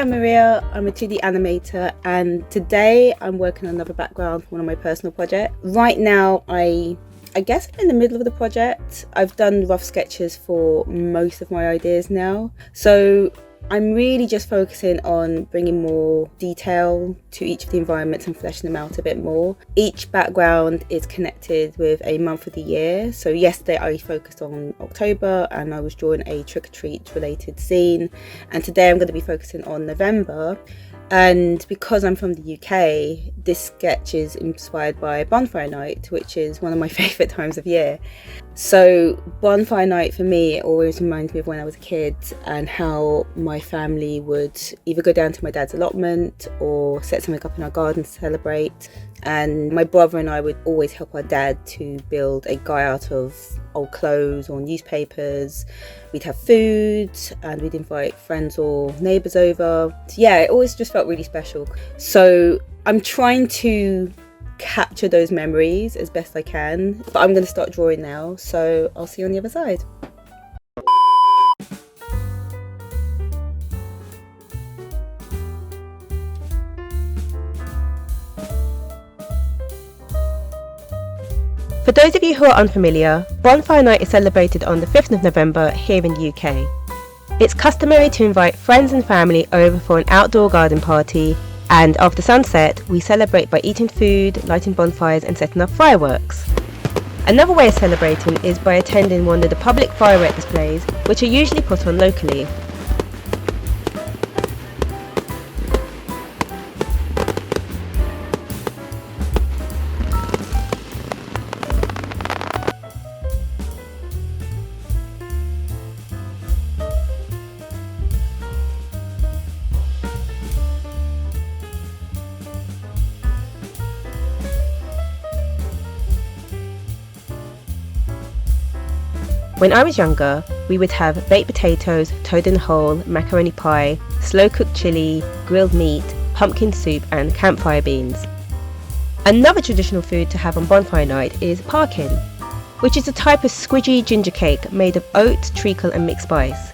I'm Maria, I'm a 2D animator, and today I'm working on another background for one of my personal projects. Right now, I guess I'm in the middle of the project. I've done rough sketches for most of my ideas now, so I'm really just focusing on bringing more detail to each of the environments and fleshing them out a bit more. Each background is connected with a month of the year. So yesterday I focused on October and I was drawing a trick-or-treat related scene. And today I'm going to be focusing on November. And because I'm from the UK, this sketch is inspired by Bonfire Night, which is one of my favourite times of year. So Bonfire Night for me, it always reminds me of when I was a kid and how my family would either go down to my dad's allotment or set something up in our garden to celebrate. And my brother and I would always help our dad to build a guy out of old clothes or newspapers. We'd have food and we'd invite friends or neighbours over. So yeah, it always just felt really special. So I'm trying to capture those memories as best I can, but I'm going to start drawing now, so I'll see you on the other side. For those of you who are unfamiliar, Bonfire Night is celebrated on the 5th of November here in the UK. It's customary to invite friends and family over for an outdoor garden party, and after sunset, we celebrate by eating food, lighting bonfires and setting up fireworks. Another way of celebrating is by attending one of the public firework displays, which are usually put on locally. When I was younger, we would have baked potatoes, toad in the hole, macaroni pie, slow-cooked chilli, grilled meat, pumpkin soup and campfire beans. Another traditional food to have on Bonfire Night is parkin, which is a type of squidgy ginger cake made of oats, treacle and mixed spice.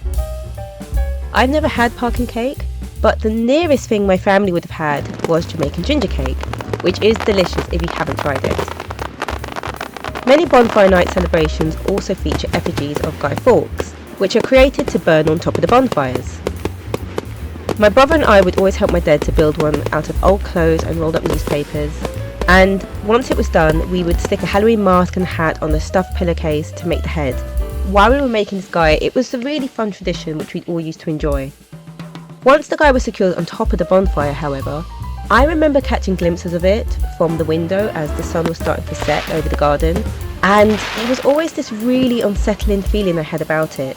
I've never had parkin cake, but the nearest thing my family would have had was Jamaican ginger cake, which is delicious if you haven't tried it. Many Bonfire Night celebrations also feature effigies of Guy Fawkes, which are created to burn on top of the bonfires. My brother and I would always help my dad to build one out of old clothes and rolled up newspapers, and once it was done, we would stick a Halloween mask and hat on the stuffed pillowcase to make the head. While we were making this guy, it was a really fun tradition which we all used to enjoy. Once the guy was secured on top of the bonfire, however, I remember catching glimpses of it from the window as the sun was starting to set over the garden, and it was always this really unsettling feeling I had about it.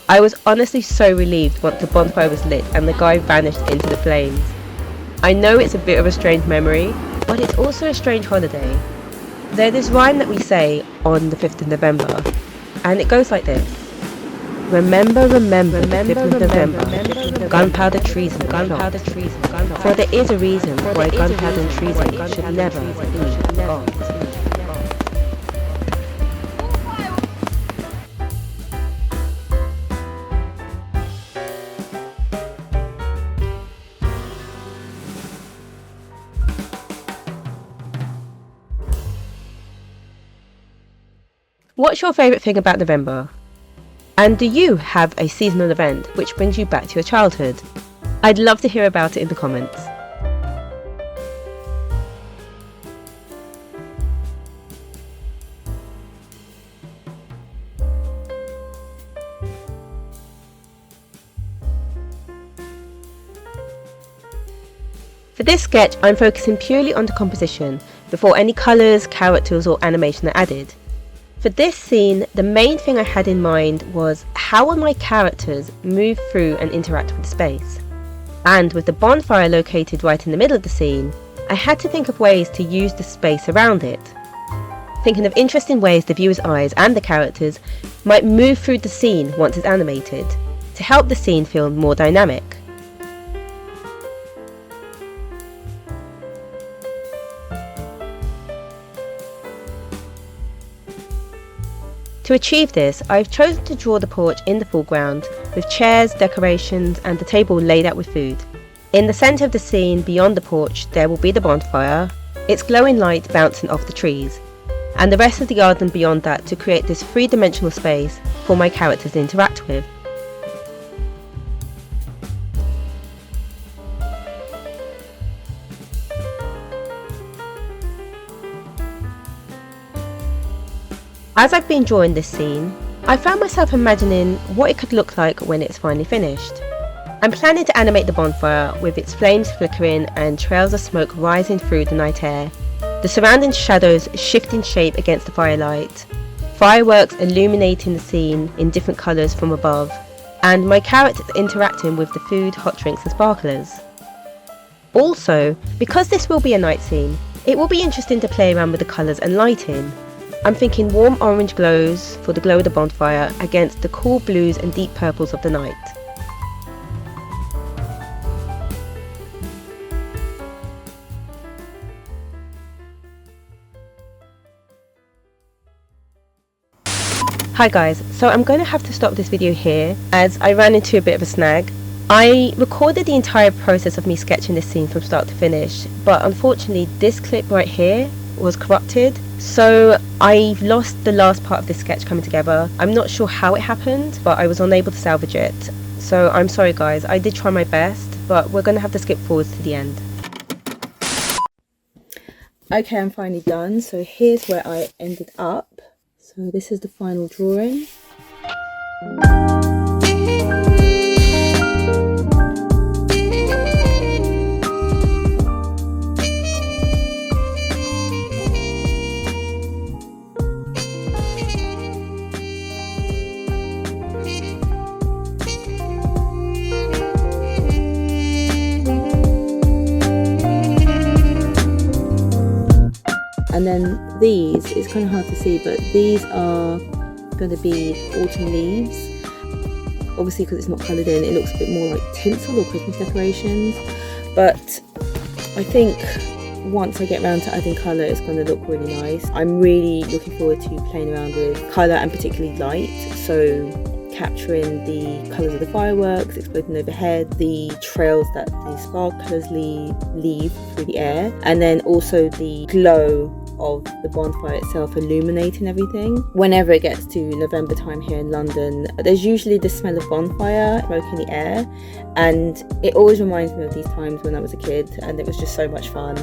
I was honestly so relieved once the bonfire was lit and the guy vanished into the flames. I know it's a bit of a strange memory, but it's also a strange holiday. There's this rhyme that we say on the 5th of November, and it goes like this. Remember, remember, the 5th of November, gunpowder treason, gunpowder treason, for there is a reason why gunpowder and treason should never be gone. What's your favourite thing about November? And do you have a seasonal event which brings you back to your childhood? I'd love to hear about it in the comments. For this sketch, I'm focusing purely on the composition before any colours, characters or animation are added. For this scene, the main thing I had in mind was how will my characters move through and interact with the space. And with the bonfire located right in the middle of the scene, I had to think of ways to use the space around it. Thinking of interesting ways the viewer's eyes and the characters might move through the scene once it's animated, to help the scene feel more dynamic. To achieve this, I've chosen to draw the porch in the foreground, with chairs, decorations and the table laid out with food. In the centre of the scene beyond the porch there will be the bonfire, its glowing light bouncing off the trees, and the rest of the garden beyond that to create this three-dimensional space for my characters to interact with. As I've been drawing this scene, I found myself imagining what it could look like when it's finally finished. I'm planning to animate the bonfire with its flames flickering and trails of smoke rising through the night air, the surrounding shadows shifting shape against the firelight, fireworks illuminating the scene in different colours from above, and my characters interacting with the food, hot drinks and sparklers. Also, because this will be a night scene, it will be interesting to play around with the colours and lighting. I'm thinking warm orange glows for the glow of the bonfire against the cool blues and deep purples of the night. Hi guys, so I'm going to have to stop this video here as I ran into a bit of a snag. I recorded the entire process of me sketching this scene from start to finish, but unfortunately this clip right here was corrupted, so I've lost the last part of this sketch coming together. I'm not sure how it happened, but I was unable to salvage it, so I'm sorry guys. I did try my best, but we're going to have to skip forwards to the end. Okay, I'm finally done. So here's where I ended up. So this is the final drawing. And then these, it's kind of hard to see, but these are going to be autumn leaves. Obviously because it's not coloured in, it looks a bit more like tinsel or Christmas decorations. But I think once I get around to adding colour, it's going to look really nice. I'm really looking forward to playing around with colour and particularly light. So capturing the colours of the fireworks exploding overhead, the trails that the sparklers leave through the air, and then also the glow of the bonfire itself illuminating everything. Whenever it gets to November time here in London, there's usually the smell of bonfire smoke in the air, and it always reminds me of these times when I was a kid, and it was just so much fun.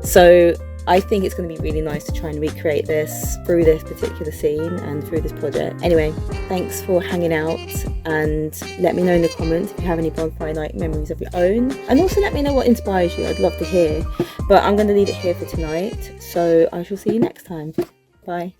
So I think it's going to be really nice to try and recreate this through this particular scene and through this project. Anyway, thanks for hanging out, and let me know in the comments if you have any bonfire night memories of your own, and also let me know what inspires you. I'd love to hear. But I'm going to leave it here for tonight, so I shall see you next time. Bye.